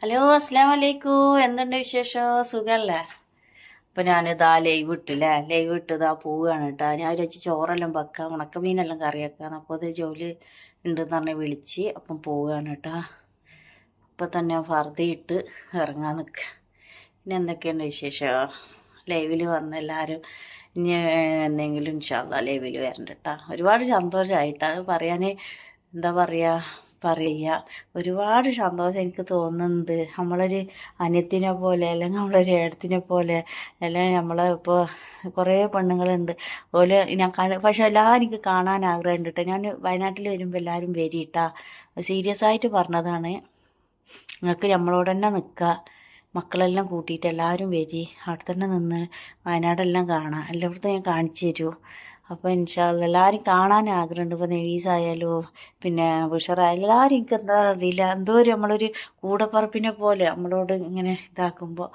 Hello അസ്സലാമു അലൈക്കും. എന്തുണ്ട് വിശേഷം? സുഖല്ലേ? അപ്പം ഞാനിതാ ലൈവ് ഇട്ടില്ലേ, ലൈവ് ഇട്ടതാ പോവുകയാണ് കേട്ടോ. ഞാൻ വിചാരിച്ച് ചോറെല്ലാം വെക്കാം, ഉണക്കമീനെല്ലാം കറിയാക്കാന്ന്. അപ്പോൾ അത് ജോലി ഉണ്ടെന്ന് പറഞ്ഞ് വിളിച്ച്, അപ്പം പോവുകയാണ് കേട്ടോ. ഇപ്പം തന്നെ ഫർദയിട്ട് ഇറങ്ങാൻ നിൽക്കുക. പിന്നെ എന്തൊക്കെയുണ്ട് വിശേഷം? ലൈവിൽ വന്ന് എല്ലാവരും ഇനി എന്തെങ്കിലും ഇൻഷാല്ലാ ലൈവിൽ വരണ്ട കേട്ടോ. ഒരുപാട് സന്തോഷമായിട്ടാ അത് പറയാൻ. എന്താ പറയുക, ഒരുപാട് സന്തോഷം എനിക്ക് തോന്നുന്നുണ്ട്. നമ്മളൊരു അനിയത്തിനെ പോലെ അല്ലെങ്കിൽ നമ്മളൊരു ഏടത്തിനെ പോലെ അല്ലെങ്കിൽ നമ്മളെ ഇപ്പോൾ കുറേ പെണ്ണുങ്ങളുണ്ട് അതുപോലെ ഞാൻ പക്ഷെ എല്ലാവരും എനിക്ക് കാണാൻ ആഗ്രഹമുണ്ട് കേട്ടോ. ഞാൻ വയനാട്ടിൽ വരുമ്പോൾ എല്ലാവരും വരിട്ടാ, സീരിയസ് ആയിട്ട് പറഞ്ഞതാണ്. നിങ്ങൾക്ക് നമ്മളോട് തന്നെ നിൽക്കുക, മക്കളെല്ലാം കൂട്ടിയിട്ട് എല്ലാവരും വരി, അവിടെ തന്നെ നിന്ന് വയനാടെല്ലാം കാണാം, എല്ലായിടത്തും ഞാൻ കാണിച്ചു തരൂ. അപ്പോൾ ഇൻഷാല്ല എല്ലാവരും കാണാൻ ആഗ്രഹമുണ്ട്. ഇപ്പോൾ നെവീസായാലും പിന്നെ ബുഷറായാലും എല്ലാവരും എനിക്ക് എന്താ അറിയില്ല, എന്തോ ഒരു നമ്മളൊരു കൂടപ്പറപ്പിനെ പോലെ നമ്മളോട് ഇങ്ങനെ ഇതാക്കുമ്പോൾ.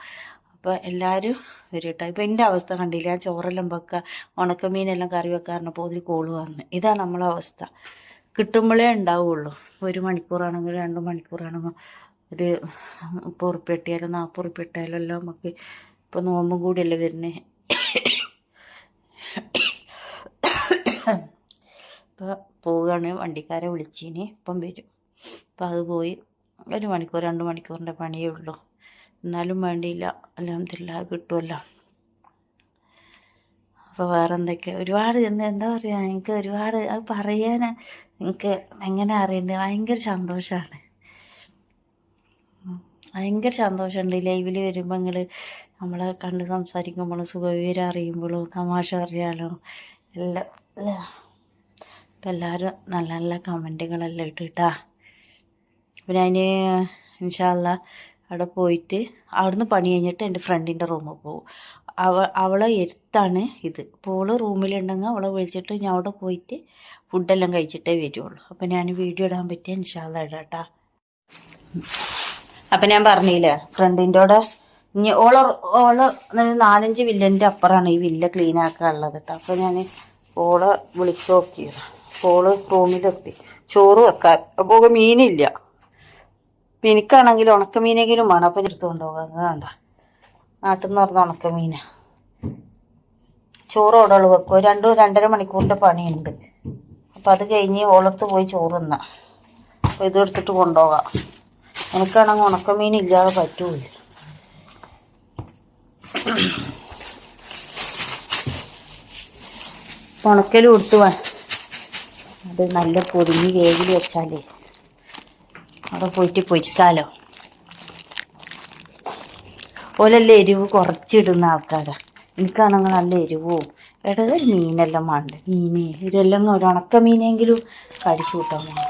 അപ്പോൾ എല്ലാവരും വരും കേട്ടോ. ഇപ്പോൾ എൻ്റെ അവസ്ഥ കണ്ടില്ല, ഞാൻ ചോറെല്ലാം വെക്കുക, ഉണക്കമീനെല്ലാം കറി വെക്കാറുണ്ടപ്പോൾ ഒരു കോള് വന്ന്. ഇതാണ് നമ്മളെ അവസ്ഥ. കിട്ടുമ്പോഴേ ഉണ്ടാവുള്ളൂ. 1 മണിക്കൂറാണെങ്കിലും 2 മണിക്കൂറാണെങ്കിലും ഒരു 30 ഉറുപ്പ്യ കിട്ടിയാലും 40 ഉറുപ്പ്യ കിട്ടിയാലും എല്ലാം നമുക്ക് ഇപ്പോൾ നോമ്പും കൂടിയല്ലേ വരുന്നത്. ഇപ്പോൾ പോവുകയാണ്, വണ്ടിക്കാരെ വിളിച്ചിനി, ഇപ്പം വരും. അപ്പം അത് പോയി 1 മണിക്കൂർ 2 മണിക്കൂറിൻ്റെ പണിയേ ഉള്ളൂ. എന്നാലും വേണ്ടിയില്ല, അൽഹംദുലില്ലാഹ് കിട്ടുമല്ലോ. അപ്പോൾ വേറെ എന്തൊക്കെ ഒരുപാട് എന്താ പറയുക, എനിക്ക് ഒരുപാട് അത് പറയാൻ എനിക്ക് എങ്ങനെ അറിയണ്ടേ, ഭയങ്കര സന്തോഷമാണ്. ഭയങ്കര സന്തോഷമുണ്ട് ലൈവിൽ വരുമ്പോൾ. നമ്മളെ കണ്ട് സംസാരിക്കുമ്പോഴും സുഖവിവരം അറിയുമ്പോഴും തമാശ അറിയാലോ എല്ലാം. അപ്പം എല്ലാവരും നല്ല നല്ല കമൻറ്റുകളെല്ലാം ഇട്ടിട്ടാ. അപ്പം ഞാൻ ഇൻഷാല്ലാ അവിടെ പോയിട്ട് അവിടുന്ന് പണി കഴിഞ്ഞിട്ട് എൻ്റെ ഫ്രണ്ടിൻ്റെ റൂമിൽ പോകും. അവളെ എരുത്താണ് ഇത്. അപ്പോൾ റൂമിലുണ്ടെങ്കിൽ അവളെ വിളിച്ചിട്ട് ഞാൻ അവിടെ പോയിട്ട് ഫുഡെല്ലാം കഴിച്ചിട്ടേ വരുള്ളൂ. അപ്പം ഞാൻ വീഡിയോ ഇടാൻ പറ്റിയ ഇൻഷാല്ലാ ഇടാട്ടാ. അപ്പം ഞാൻ പറഞ്ഞില്ലേ ഫ്രണ്ടിൻ്റെ കൂടെ ഇനി ഓള് 4-5 വില്ലൻ്റെ അപ്പുറമാണ് ഈ വില്ല ക്ലീൻ ആക്കാനുള്ളത് കേട്ടോ. അപ്പോൾ ഞാൻ ഓളെ വിളിച്ചു നോക്കിയത്. ഓള് റൂമിലെത്തി ചോറ് വെക്കാൻ. അപ്പോൾ മീനില്ല, എനിക്കാണെങ്കിൽ ഉണക്കമീനെങ്കിലും വേണം. അപ്പം എടുത്തു കൊണ്ടുപോകാം. വേണ്ട, നാട്ടിൽ നിന്ന് പറഞ്ഞ ഉണക്കമീന. ചോറ് ഓടോള് വെക്കും. 2-2.5 മണിക്കൂറിൻ്റെ പണിയുണ്ട്. അപ്പം അത് കഴിഞ്ഞ് ഓളത്ത് പോയി ചോറ് തിന്ന. അപ്പോൾ ഇതെടുത്തിട്ട് കൊണ്ടുപോകാം. എനിക്കാണെങ്കിൽ ഉണക്കമീൻ ഇല്ലാതെ പറ്റൂല. ഉണക്കലും കൊടുത്തു അത് നല്ല പൊതിഞ്ഞ് വേഗിൽ വെച്ചാലേ അവിടെ പോയിട്ട് പൊരിക്കാലോ. ഓലെല്ലാം എരിവ് കുറച്ചിടുന്ന ആൾക്കാരാ. എനിക്കാണെങ്കിൽ നല്ല എരിവും ഇടത് മീനെല്ലാം വേണ്ട. ഇതെല്ലാം ഒരു ഉണക്ക മീനെങ്കിലും കടിച്ചു കൂട്ടാൻ വേണം.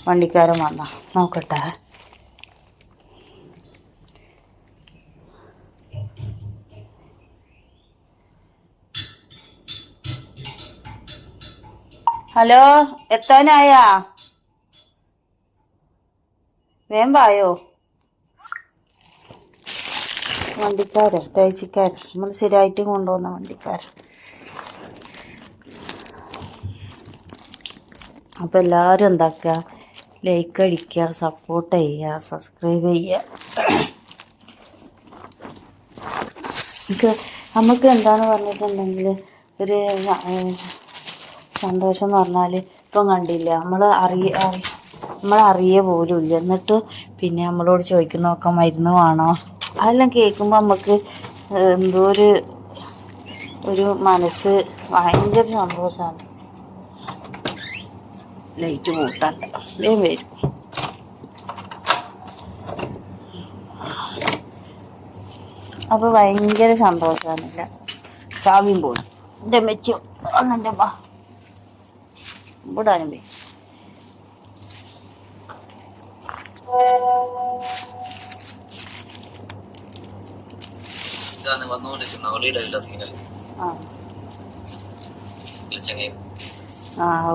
വണ്ടിക്കാരൻ വന്നാ നോക്കട്ടെ. ഹലോ, എത്താനായാ? വേമ്പായോ? വണ്ടിക്കാരൻ ടാക്സിക്കാരൻ നമ്മൾ ശരിയായിട്ട് കൊണ്ടുപോകുന്ന വണ്ടിക്കാരൻ. അപ്പം എല്ലാവരും എന്താക്കുക, ലൈക്ക് അടിക്കുക, സപ്പോർട്ട് ചെയ്യുക, സബ്സ്ക്രൈബ് ചെയ്യുക. നമുക്ക് എന്താണെന്ന് പറഞ്ഞിട്ടുണ്ടെങ്കിൽ ഒരു സന്തോഷം എന്ന് പറഞ്ഞാൽ ഇപ്പം കണ്ടില്ല, നമ്മളറിയ പോലും ഇല്ല. എന്നിട്ട് പിന്നെ നമ്മളോട് ചോദിക്കുന്നതൊക്കെ മരുന്ന് വേണോ, അതെല്ലാം കേൾക്കുമ്പോൾ നമുക്ക് എന്തോ ഒരു മനസ്സ് ഭയങ്കര സന്തോഷമാണ്. ലൈറ്റ് കൂട്ടണ്ട, വേഗം വരും. അപ്പോൾ ഭയങ്കര സന്തോഷമാണില്ല. ചാവിയും പോയി എൻ്റെ മെച്ചോ അന്നെൻ്റെ ബാ ഇവിടാനും പോയി.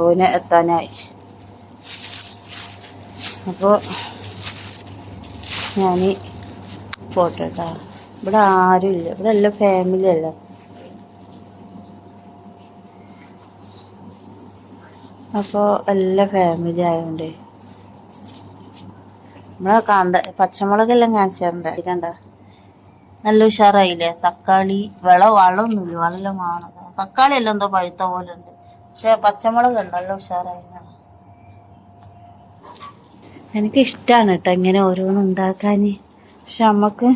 ഓന് എത്താനായി. അപ്പോൾ ഞാൻ പോട്ടെ കേട്ടോ. ഇവിടെ ആരും ഇല്ല, ഇവിടെ എല്ലാം ഫാമിലി അല്ല. അപ്പോൾ എല്ലാ ഫാമിലി ആയതുകൊണ്ട് നമ്മളെ പച്ചമുളകെല്ലാം കാണിച്ചാറുണ്ട് കണ്ട നല്ല ഉഷാറായില്ലേ. തക്കാളി വളമൊന്നുമില്ല, വളെല്ലാം വേണം. തക്കാളി എല്ലാം എന്തോ പഴുത്ത പോലെ ഉണ്ട്, പക്ഷെ പച്ചമുളക് ഉണ്ട് നല്ല ഉഷാറായി. എനിക്കിഷ്ടമാണ് കേട്ടോ ഇങ്ങനെ ഓരോന്നും ഉണ്ടാക്കാൻ. പക്ഷെ നമുക്ക്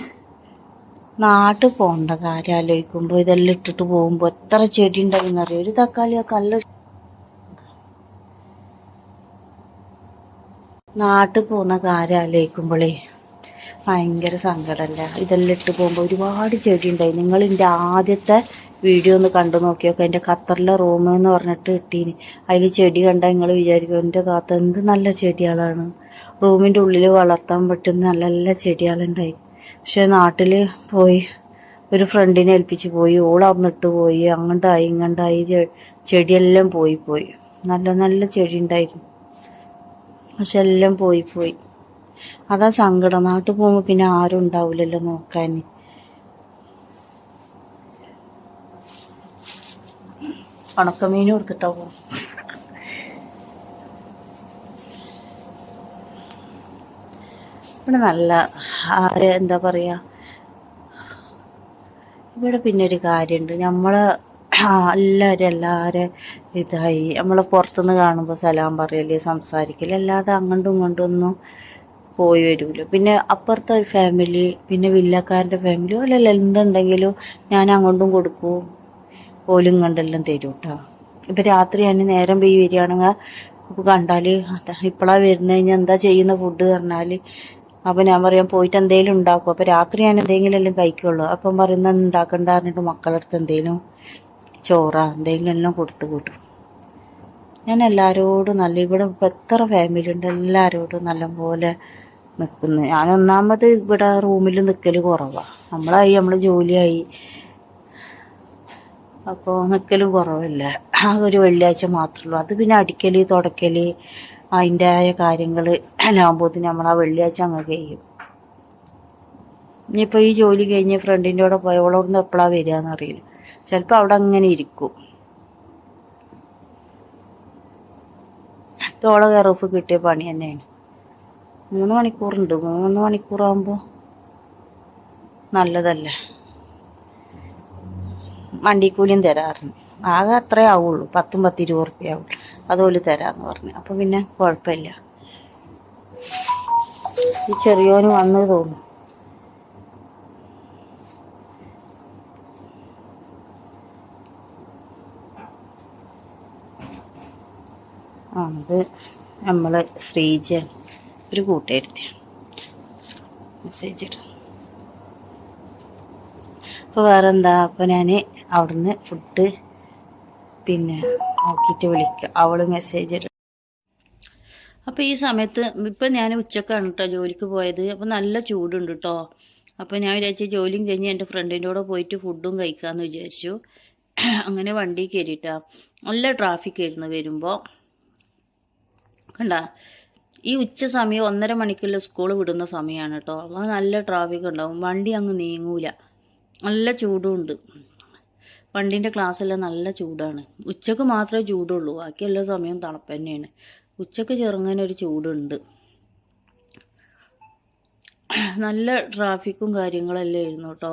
നാട്ടിൽ പോകണ്ട കാര്യം ആലോചിക്കുമ്പോൾ ഇതെല്ലാം ഇട്ടിട്ട് പോകുമ്പോൾ എത്ര ചെടി ഉണ്ടാകുന്നറിയാം. ഒരു തക്കാളിയൊക്കെ നല്ല നാട്ടിൽ പോകുന്ന കാര്യം ആലോചിക്കുമ്പോഴേ ഭയങ്കര സങ്കടമല്ല. ഇതെല്ലാം ഇട്ട് പോകുമ്പോൾ ഒരുപാട് ചെടി ഉണ്ടായി. നിങ്ങൾ എൻ്റെ ആദ്യത്തെ വീഡിയോ ഒന്ന് കണ്ടു നോക്കിയൊക്കെ, എൻ്റെ ഖത്തറിലെ റൂം എന്ന് പറഞ്ഞിട്ട് ഇട്ടീന്. അതിൽ ചെടി കണ്ടാൽ നിങ്ങൾ വിചാരിക്കും എൻ്റെ താത്ത എന്ത് നല്ല ചെടികളാണ്, റൂമിൻ്റെ ഉള്ളിൽ വളർത്താൻ പറ്റുന്ന നല്ല നല്ല ചെടികളുണ്ടായി. പക്ഷെ നാട്ടിൽ പോയി ഒരു ഫ്രണ്ടിനെ ഏൽപ്പിച്ച് പോയി, ഓളന്നിട്ട് പോയി, അങ്ങോട്ടായി ഇങ്ങോട്ടായി ചെടിയെല്ലാം പോയി. നല്ല നല്ല ചെടി ഉണ്ടായിരുന്നു, പക്ഷെ എല്ലാം പോയി. അതാ സങ്കടം. നാട്ടിൽ പോകുമ്പോൾ പിന്നെ ആരും ഉണ്ടാവില്ലല്ലോ നോക്കാൻ. ഉണക്കമീനും കൊടുത്തിട്ടാ പോകും. ഇവിടെ നല്ല എന്താ പറയുക, ഇവിടെ പിന്നെ ഒരു കാര്യമുണ്ട്. എല്ലാവരും ഇതായി നമ്മളെ പുറത്തുനിന്ന് കാണുമ്പോൾ സലാം പറയല്, സംസാരിക്കല്, അല്ലാതെ അങ്ങോട്ടും ഇങ്ങോട്ടും ഒന്നും പോയി വരൂല. പിന്നെ അപ്പുറത്തെ ഒരു ഫാമിലി, പിന്നെ വില്ലക്കാരൻ്റെ ഫാമിലി, അല്ലല്ല എന്തുണ്ടെങ്കിലും ഞാൻ അങ്ങോട്ടും കൊടുക്കും, ഓലും കണ്ടെല്ലാം തരും കേട്ടോ. ഇപ്പം രാത്രി ഞാൻ നേരം പോയി വരികയാണെങ്കിൽ ഇപ്പോൾ കണ്ടാൽ ഇപ്പോഴാണ് വരുന്നത്, കഴിഞ്ഞാൽ എന്താ ചെയ്യുന്ന ഫുഡ് പറഞ്ഞാൽ, അപ്പം ഞാൻ പറയാം പോയിട്ട് എന്തെങ്കിലും ഉണ്ടാക്കും. അപ്പം രാത്രി ഞാൻ എന്തെങ്കിലും എല്ലാം കഴിക്കുള്ളൂ. അപ്പം പറയുന്ന ഉണ്ടാക്കണ്ട പറഞ്ഞിട്ട് മക്കളടുത്ത് എന്തെങ്കിലും എന്തെങ്കിലും എല്ലാം കൊടുത്തു കൂട്ടും. ഞാൻ എല്ലാവരോടും ഇവിടെ ഇപ്പം എത്ര ഫാമിലി ഉണ്ട്, എല്ലാവരോടും നല്ലപോലെ നിൽക്കുന്നു. ഞാൻ ഒന്നാമത് ഇവിടെ റൂമിൽ നിൽക്കൽ കുറവാണ്. നമ്മൾ ജോലിയായി, അപ്പോൾ നിൽക്കലും കുറവല്ല. ആ ഒരു വെള്ളിയാഴ്ച മാത്രമേ ഉള്ളൂ. അത് പിന്നെ അടിക്കൽ തുടക്കൽ അതിൻ്റെതായ കാര്യങ്ങൾ ആകുമ്പോഴത്തേന് നമ്മൾ ആ വെള്ളിയാഴ്ച അങ്ങ് കഴിയും. ഇനിയിപ്പോൾ ഈ ജോലി കഴിഞ്ഞ് ഫ്രണ്ടിൻ്റെ കൂടെ പോയവളോടൊന്ന് എപ്പോഴാണ് വരിക എന്നറിയില്ല. ചിലപ്പോൾ അവിടെ അങ്ങനെ ഇരിക്കും. തോള കയറൂഫ് കിട്ടിയ പണി തന്നെയാണ്. 3 മണിക്കൂറുണ്ട്. 3 മണിക്കൂറാകുമ്പോൾ നല്ലതല്ലേ. വണ്ടിക്കൂലിയും തരാറുണ്ട്. ആകെ അത്രേ ആവുള്ളൂ, 10-20 ഉറുപ്പ്യ ആവുള്ളൂ. അതുപോലെ തരാമെന്ന് പറഞ്ഞു. അപ്പം പിന്നെ കുഴപ്പമില്ല. ഈ ചെറിയോന് വന്ന് തോന്നും. അത് നമ്മളെ ശ്രീജ ഒരു കൂട്ടുകാരത്തി മെസ്സേജ് ഇടും. അപ്പോൾ വേറെന്താ, അപ്പോൾ ഞാൻ അവിടുന്ന് ഫുഡ് പിന്നെ നോക്കിയിട്ട് വിളിക്കാം. അവൾ മെസ്സേജ് ഇടും. അപ്പോൾ ഈ സമയത്ത് ഇപ്പം ഞാൻ ഉച്ചക്കാണ് കേട്ടോ ജോലിക്ക് പോയത്. അപ്പോൾ നല്ല ചൂടുണ്ട് കേട്ടോ. അപ്പോൾ ഞാൻ വിചാരിച്ചു ജോലിയും കഴിഞ്ഞ് എൻ്റെ ഫ്രണ്ടിൻ്റെ കൂടെ പോയിട്ട് ഫുഡും കഴിക്കാമെന്ന് വിചാരിച്ചു. അങ്ങനെ വണ്ടി കയറിയിട്ടാ. നല്ല ട്രാഫിക് ആയിരുന്നു വരുമ്പോൾ. കണ്ട ഈ ഉച്ച സമയം 1:30 മണിക്കുള്ള സ്കൂൾ വിടുന്ന സമയമാണ് കേട്ടോ. അപ്പോൾ നല്ല ട്രാഫിക് ഉണ്ടാവും, വണ്ടി അങ്ങ് നീങ്ങൂല. നല്ല ചൂടുണ്ട്. വണ്ടീൻ്റെ ക്ലാസ്സെല്ലാം നല്ല ചൂടാണ്. ഉച്ചക്ക് മാത്രമേ ചൂടുള്ളൂ, ബാക്കി എല്ലാ സമയവും തണുപ്പ് തന്നെയാണ്. ഉച്ചക്ക് ചെറുങ്ങനൊരു ചൂടുണ്ട്. നല്ല ട്രാഫിക്കും കാര്യങ്ങളെല്ലാം ആയിരുന്നു കേട്ടോ.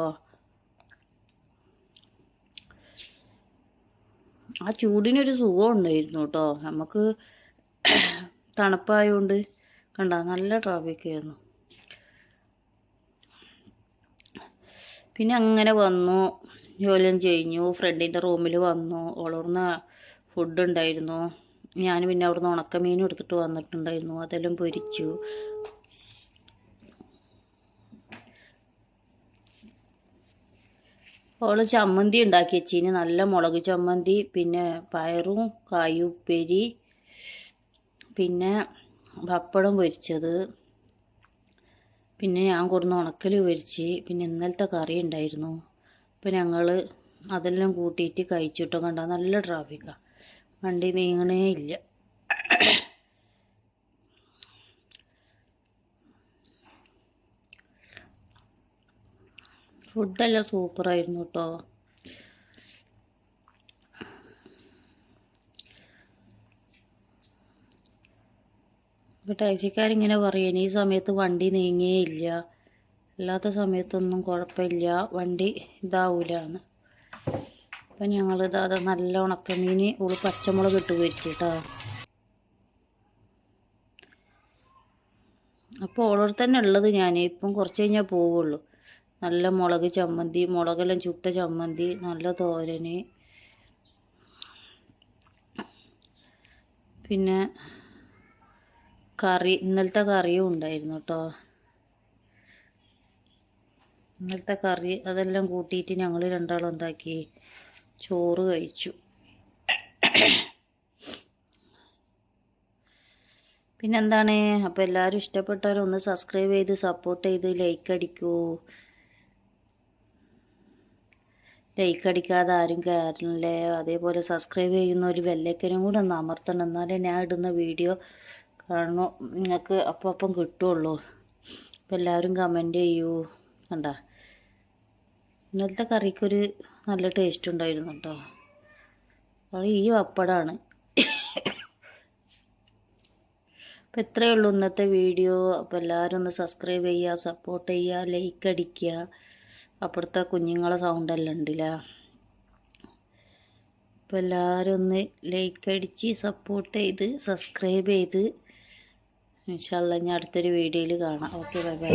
ആ ചൂടിനൊരു സുഖം ഉണ്ടായിരുന്നു കേട്ടോ. നമുക്ക് തണുപ്പായതുകൊണ്ട് കണ്ട നല്ല ട്രാഫിക്കായിരുന്നു. പിന്നെ അങ്ങനെ വന്നു, ജോലിയും കഴിഞ്ഞു, ഫ്രണ്ടിൻ്റെ റൂമിൽ വന്നു. ഓളോർന്ന് ഫുഡ് ഉണ്ടായിരുന്നു. ഞാൻ പിന്നെ അവിടുന്ന് ഉണക്കമീനും എടുത്തിട്ട് വന്നിട്ടുണ്ടായിരുന്നു, അതെല്ലാം പൊരിച്ചു. ഓള് ചമ്മന്തി ഉണ്ടാക്കി വെച്ചിന്, നല്ല മുളക് ചമ്മന്തി, പിന്നെ പയറും കായും ഉപ്പേരി, പിന്നെ പപ്പടം പൊരിച്ചത്, പിന്നെ ഞാൻ കൊടുന്ന് ഉണക്കൽ പൊരിച്ച്, പിന്നെ ഇന്നലത്തെ കറി ഉണ്ടായിരുന്നു. അപ്പം ഞങ്ങൾ അതെല്ലാം കൂട്ടിയിട്ട് കഴിച്ചിട്ടോ. കണ്ട നല്ല ട്രാഫിക്കാണ്, വണ്ടി നീങ്ങണേ ഇല്ല. ഫുഡെല്ലാം സൂപ്പറായിരുന്നു കേട്ടോ. ടാക്സിക്കാരിങ്ങനെ പറയും ഈ സമയത്ത് വണ്ടി നീങ്ങിയില്ല, അല്ലാത്ത സമയത്തൊന്നും കുഴപ്പമില്ല, വണ്ടി ഇതാവൂലെന്ന്. അപ്പം ഞങ്ങളിതാ നല്ല ഉണക്കമീൻ പച്ചമുളക് ഇട്ട് പൊരിച്ചിട്ടോ. അപ്പോൾ ഓളോട് തന്നെ ഉള്ളത് ഞാൻ ഇപ്പം കുറച്ച് കഴിഞ്ഞാൽ പോവുള്ളൂ. നല്ല മുളക് ചമ്മന്തി, മുളകെല്ലാം ചുട്ട ചമ്മന്തി, നല്ല തോരന്, പിന്നെ കറി, ഇന്നലത്തെ കറിയും ഉണ്ടായിരുന്നു കേട്ടോ. ഇന്നലത്തെ കറി അതെല്ലാം കൂട്ടിയിട്ട് ഞങ്ങൾ രണ്ടാളും എന്താക്കി, ചോറ് കഴിച്ചു. പിന്നെന്താണ്, അപ്പോൾ എല്ലാവരും ഇഷ്ടപ്പെട്ടാലും ഒന്ന് സബ്സ്ക്രൈബ് ചെയ്ത് സപ്പോർട്ട് ചെയ്ത് ലൈക്ക് അടിക്കൂ. ലൈക്ക് അടിക്കാതെ ആരും കയറില്ലേ. അതേപോലെ സബ്സ്ക്രൈബ് ചെയ്യുന്ന ഒരു ബെല്ലൈക്കനും കൂടെ ഒന്ന് അമർത്തണം, എന്നാലേ ഞാൻ ഇടുന്ന വീഡിയോ കാണുന്നു നിങ്ങൾക്ക് അപ്പം കിട്ടുള്ളൂ. അപ്പോൾ എല്ലാവരും കമൻറ്റ് ചെയ്യൂ. കണ്ട, ഇന്നലത്തെ കറിക്കൊരു നല്ല ടേസ്റ്റ് ഉണ്ടായിരുന്നു കേട്ടോ. അത് ഈ പപ്പടമാണ്. അപ്പോൾ ഇത്രയേ ഉള്ളൂ ഇന്നത്തെ വീഡിയോ. അപ്പോൾ എല്ലാവരും ഒന്ന് സബ്സ്ക്രൈബ് ചെയ്യുക, സപ്പോർട്ട് ചെയ്യുക, ലൈക്ക് അടിക്കുക. അപ്പുറത്തെ കുഞ്ഞുങ്ങളെ സൗണ്ടെല്ലാം ഉണ്ടല്ല. അപ്പോൾ എല്ലാവരും ഒന്ന് ലൈക്ക് അടിച്ച് സപ്പോർട്ട് ചെയ്ത് സബ്സ്ക്രൈബ് ചെയ്ത് ഇൻഷാ അല്ലാഹ് ഞാൻ അടുത്തൊരു വീഡിയോയിൽ കാണാം. Okay, bye bye.